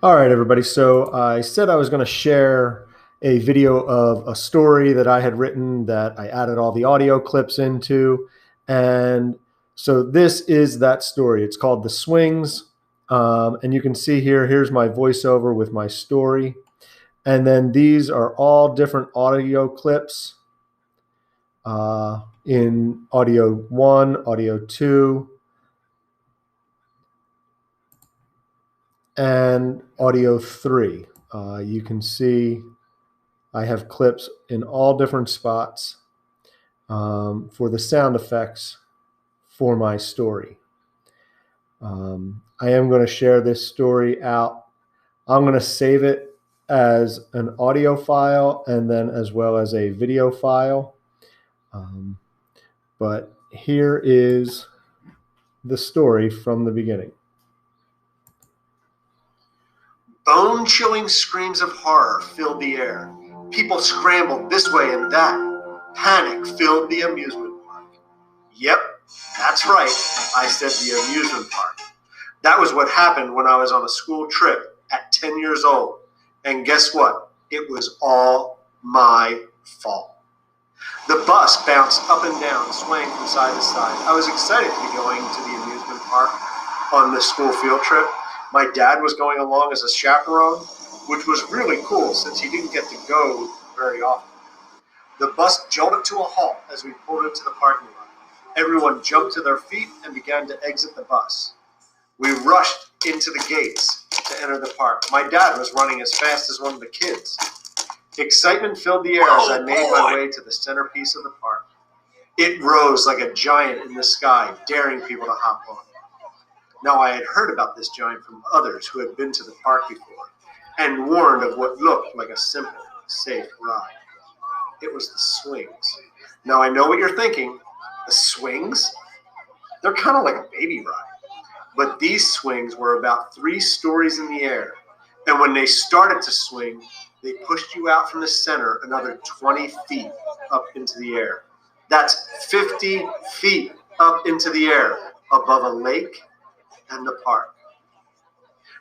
All right, everybody. So I said I was going to share a video of a story that I had written that I added all the audio clips into. And so this is that story. It's called The Swings. And you can see here's my voiceover with my story. And then these are all different audio clips in audio one, audio two, and audio three. You can see I have clips in all different spots for the sound effects for my story. I am going to share this story out. I'm going to save it as an audio file and then as well as a video file. But here is the story from the beginning. Bone-chilling screams of horror filled the air. People scrambled this way and that. Panic filled the amusement park. Yep, that's right, I said the amusement park. That was what happened when I was on a school trip at 10 years old. And guess what? It was all my fault. The bus bounced up and down, swaying from side to side. I was excited to be going to the amusement park on the school field trip. My dad was going along as a chaperone, which was really cool since he didn't get to go very often. The bus jolted to a halt as we pulled into the parking lot. Everyone jumped to their feet and began to exit the bus. We rushed into the gates to enter the park. My dad was running as fast as one of the kids. Excitement filled the air as I made my way to the centerpiece of the park. It rose like a giant in the sky, daring people to hop on. Now, I had heard about this giant from others who had been to the park before and warned of what looked like a simple, safe ride. It was the swings. Now, I know what you're thinking. The swings? They're kind of like a baby ride. But these swings were about 3 stories in the air. And when they started to swing, they pushed you out from the center another 20 feet up into the air. That's 50 feet up into the air above a lake and the park.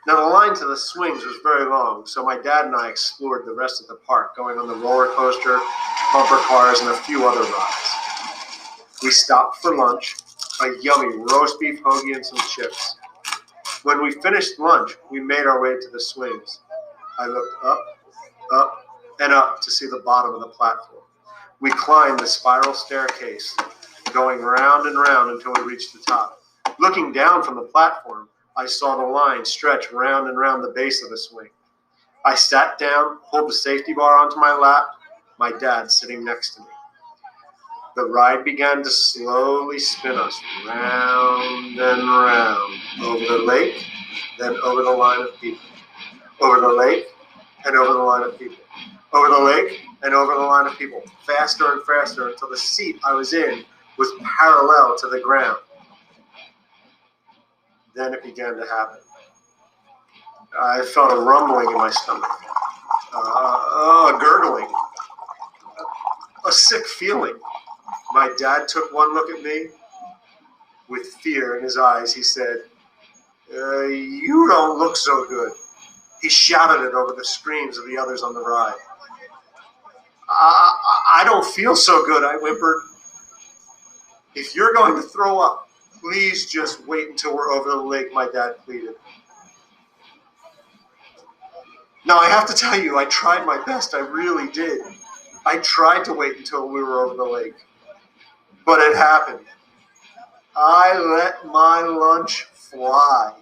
Now, the line to the swings was very long, so my dad and I explored the rest of the park, going on the roller coaster, bumper cars, and a few other rides. We stopped for lunch, a yummy roast beef hoagie and some chips. When we finished lunch, we made our way to the swings. I looked up, and up to see the bottom of the platform. We climbed the spiral staircase, going round and round until we reached the top. Looking down from the platform, I saw the line stretch round and round the base of the swing. I sat down, pulled the safety bar onto my lap, my dad sitting next to me. The ride began to slowly spin us round and round, over the lake, then over the line of people. Over the lake, and over the line of people. Over the lake, and over the line of people. Faster and faster until the seat I was in was parallel to the ground. Then it began to happen. I felt a rumbling in my stomach, a gurgling, a sick feeling. My dad took one look at me. With fear in his eyes, he said, "You don't look so good." He shouted it over the screams of the others on the ride. I don't feel so good," I whimpered. "If you're going to throw up, please just wait until we're over the lake," my dad pleaded. Now, I have to tell you, I tried my best. I really did. I tried to wait until we were over the lake. But it happened. I let my lunch fly.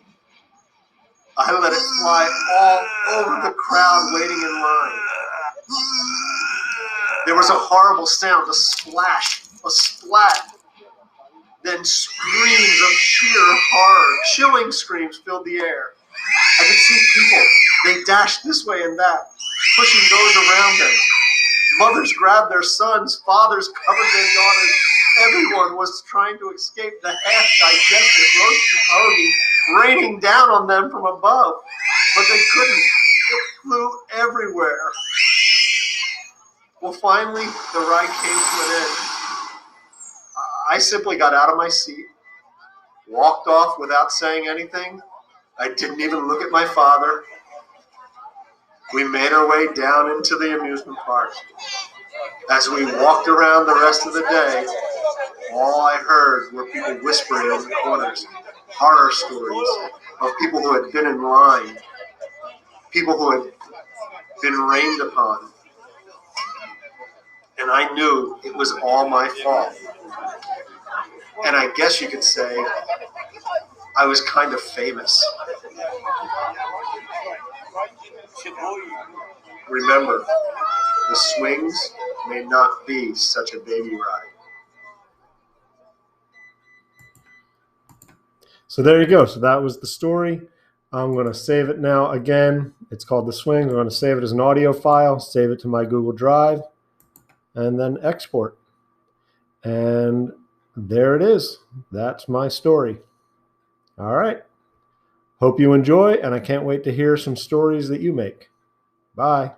I let it fly all over the crowd waiting in line. There was a horrible sound, a splash, a splat. Then screams of sheer horror, chilling screams filled the air. I could see people. They dashed this way and that, pushing those around them. Mothers grabbed their sons, fathers covered their daughters. Everyone was trying to escape the half-digested roast beef hoagie raining down on them from above. But they couldn't. It flew everywhere. Well, finally, the ride came to an end. I simply got out of my seat, walked off without saying anything. I didn't even look at my father. We made our way down into the amusement park. As we walked around the rest of the day, all I heard were people whispering in the corners, horror stories of people who had been in line, people who had been rained upon. And I knew it was all my fault. And I guess you could say I was kind of famous. Remember, the swings may not be such a baby ride. So there you go. So that was the story. I'm going to save it now. Again, it's called The Swing. I'm going to save it as an audio file, save it to my Google Drive, and then export. And there it is. That's my story. All right. Hope you enjoy, and I can't wait to hear some stories that you make. Bye.